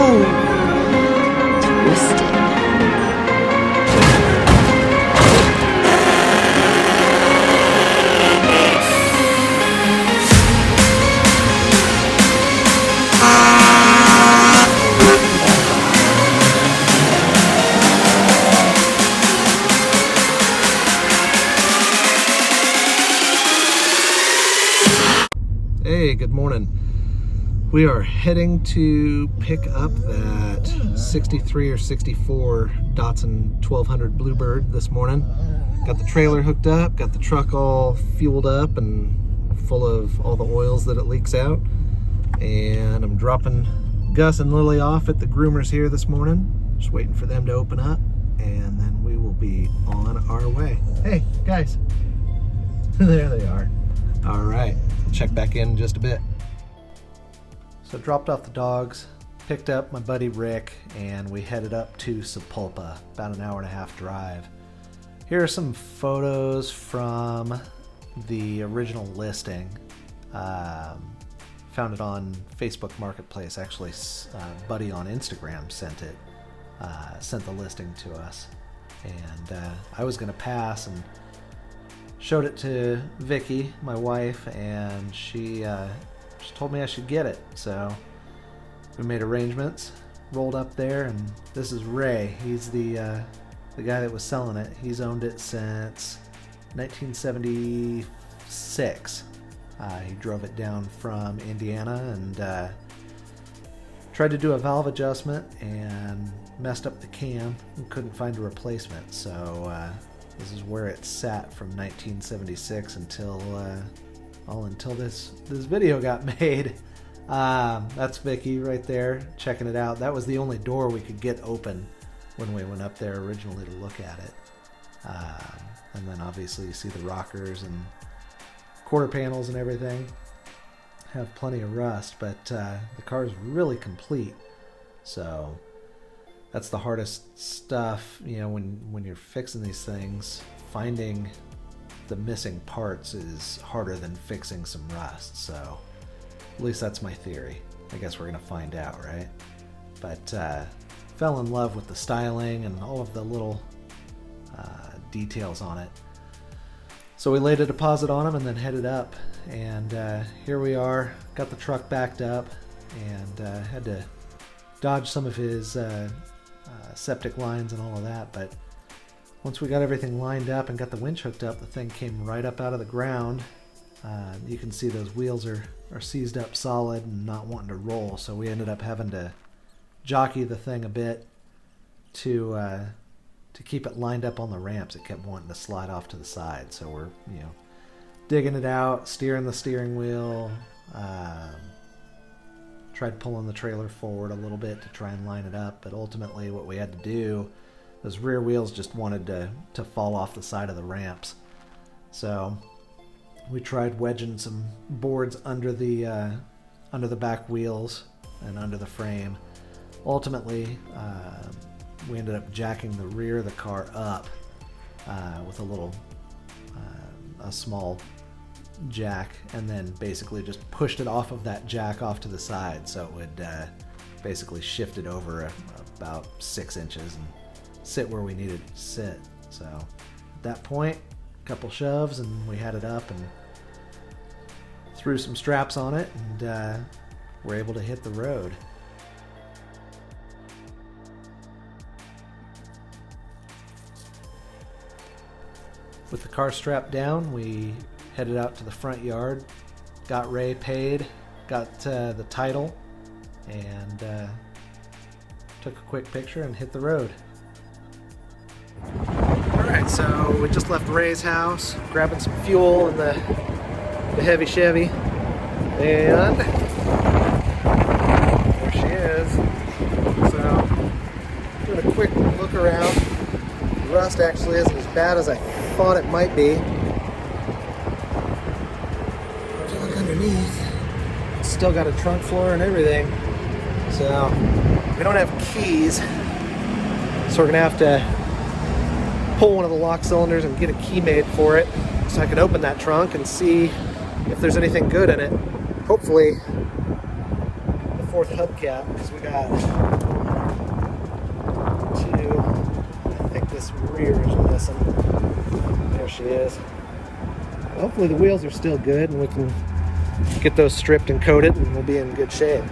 Twisted. Hey, good morning. We are heading to pick up that 63 or 64 Datsun 1200 Bluebird this morning. Got the trailer hooked up, got the truck all fueled up and full of all the oils that it leaks out. And I'm dropping Gus and Lily off at the groomers here this morning. Just waiting for them to open up, and then we will be on our way. Hey, guys. There they are. All right, check back in just a bit. So dropped off the dogs, picked up my buddy Rick, and we headed up to Sapulpa, about an hour and a half drive. Here are some photos from the original listing. Found it on Facebook Marketplace. Actually, buddy on Instagram sent it, sent the listing to us. And I was gonna pass and showed it to Vicky, my wife, and she told me I should get it. So we made arrangements, rolled up there, and this is Ray. He's the guy that was selling it. He's owned it since 1976. He drove it down from Indiana and tried to do a valve adjustment and messed up the cam and couldn't find a replacement. So this is where it sat from 1976 until this video got made. That's Vicky right there checking it out. That was the only door we could get open when we went up there originally to look at it. And then obviously you see the rockers and quarter panels and everything have plenty of rust, but the car is really complete. So that's the hardest stuff, you know, when you're fixing these things. Finding the missing parts is harder than fixing some rust. So at least that's my theory. I guess we're gonna find out, right? But fell in love with the styling and all of the little details on it. So we laid a deposit on them and then headed up. And here we are, got the truck backed up, and had to dodge some of his septic lines and all of that. But once we got everything lined up and got the winch hooked up, the thing came right up out of the ground. You can see those wheels are seized up solid and not wanting to roll. So we ended up having to jockey the thing a bit to keep it lined up on the ramps. It kept wanting to slide off to the side. So we're, digging it out, steering the steering wheel, tried pulling the trailer forward a little bit to try and line it up. But ultimately what we had to do, those rear wheels just wanted to fall off the side of the ramps. So we tried wedging some boards under the back wheels and under the frame. Ultimately, we ended up jacking the rear of the car up with a small jack, and then basically just pushed it off of that jack off to the side, so it would basically shift it over about 6 inches and sit where we needed to sit. So at that point, a couple shoves and we had it up and threw some straps on it, and we're able to hit the road. With the car strapped down, we headed out to the front yard, got Ray paid, got the title, and took a quick picture and hit the road. Alright, so we just left Ray's house, grabbing some fuel in the heavy Chevy, and there she is. So, doing a quick look around. The rust actually isn't as bad as I thought it might be. If you look underneath, it's still got a trunk floor and everything. So, we don't have keys, so we're gonna have to pull one of the lock cylinders and get a key made for it so I can open that trunk and see if there's anything good in it. Hopefully, before fourth hubcap because we got two. I think this rear is missing. There she is. Hopefully the wheels are still good and we can get those stripped and coated and we'll be in good shape.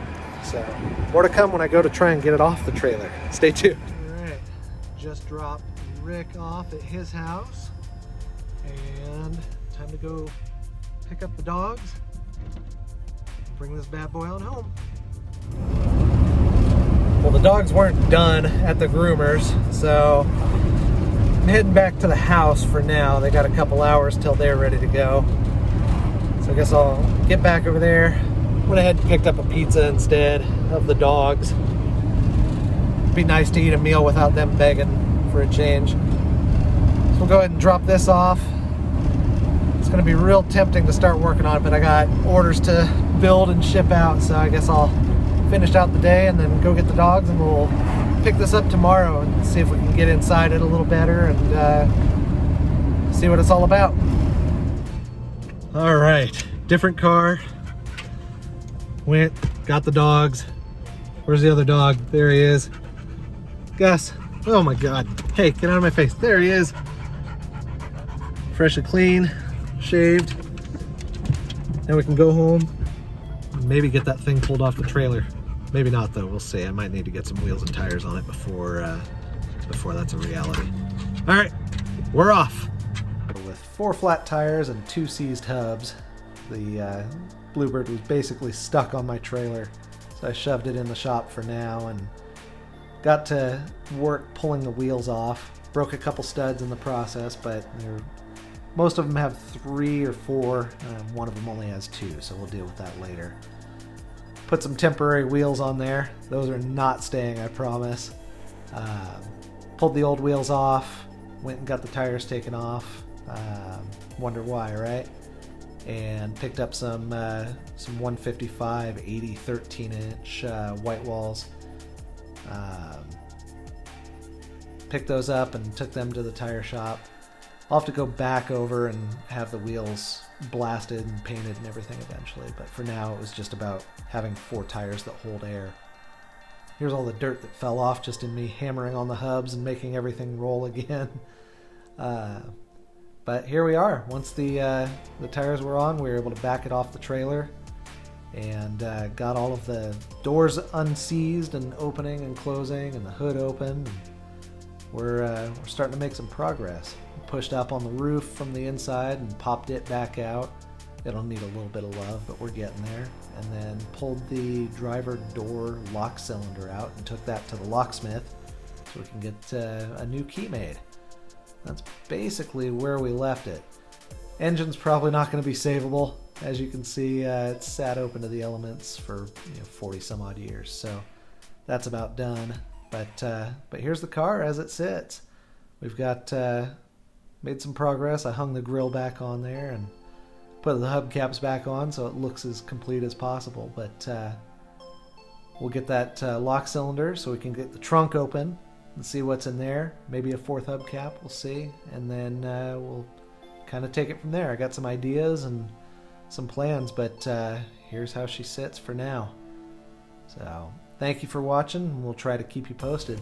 So more to come when I go to try and get it off the trailer. Stay tuned. All right, just dropped Rick off at his house and time to go pick up the dogs and bring this bad boy on home. Well, the dogs weren't done at the groomers, so I'm heading back to the house for now. They got a couple hours till they're ready to go. So I guess I'll get back over there. Went ahead and picked up a pizza instead of the dogs. It'd be nice to eat a meal without them begging for a change. So we'll go ahead and drop this off. It's gonna be real tempting to start working on it, but I got orders to build and ship out, so I guess I'll finish out the day and then go get the dogs and we'll pick this up tomorrow and see if we can get inside it a little better and see what it's all about. All right, different car. Went, got the dogs. Where's the other dog? There he is. Gus, oh my God. Hey, get out of my face. There he is. Fresh and clean, shaved. Now we can go home and maybe get that thing pulled off the trailer. Maybe not though, we'll see. I might need to get some wheels and tires on it before that's a reality. All right, we're off. With 4 flat tires and 2 seized hubs, the Bluebird was basically stuck on my trailer, so I shoved it in the shop for now and got to work pulling the wheels off. Broke a couple studs in the process, but most of them have 3 or 4. One of them only has 2, so we'll deal with that later. Put some temporary wheels on there. Those are not staying, I promise. Pulled the old wheels off, went and got the tires taken off. Wonder why, right? And picked up some 155 80 13-inch white walls. Picked those up and took them to the tire shop. I'll have to go back over and have the wheels blasted and painted and everything eventually, but for now it was just about having 4 tires that hold air. Here's all the dirt that fell off just in me hammering on the hubs and making everything roll again. But here we are. Once the tires were on, we were able to back it off the trailer and got all of the doors unseized and opening and closing and the hood open. We're starting to make some progress. Pushed up on the roof from the inside and popped it back out. It'll need a little bit of love, but we're getting there. And then pulled the driver door lock cylinder out and took that to the locksmith so we can get a new key made. That's basically where we left it. Engine's probably not going to be savable. As you can see, it's sat open to the elements for 40 some odd years, so that's about done. But here's the car as it sits. We've got made some progress. I hung the grill back on there and put the hubcaps back on so it looks as complete as possible. But we'll get that lock cylinder so we can get the trunk open and see what's in there. Maybe a 4th hubcap, we'll see. And then we'll kind of take it from there. I got some ideas and some plans, but here's how she sits for now. So thank you for watching, and we'll try to keep you posted.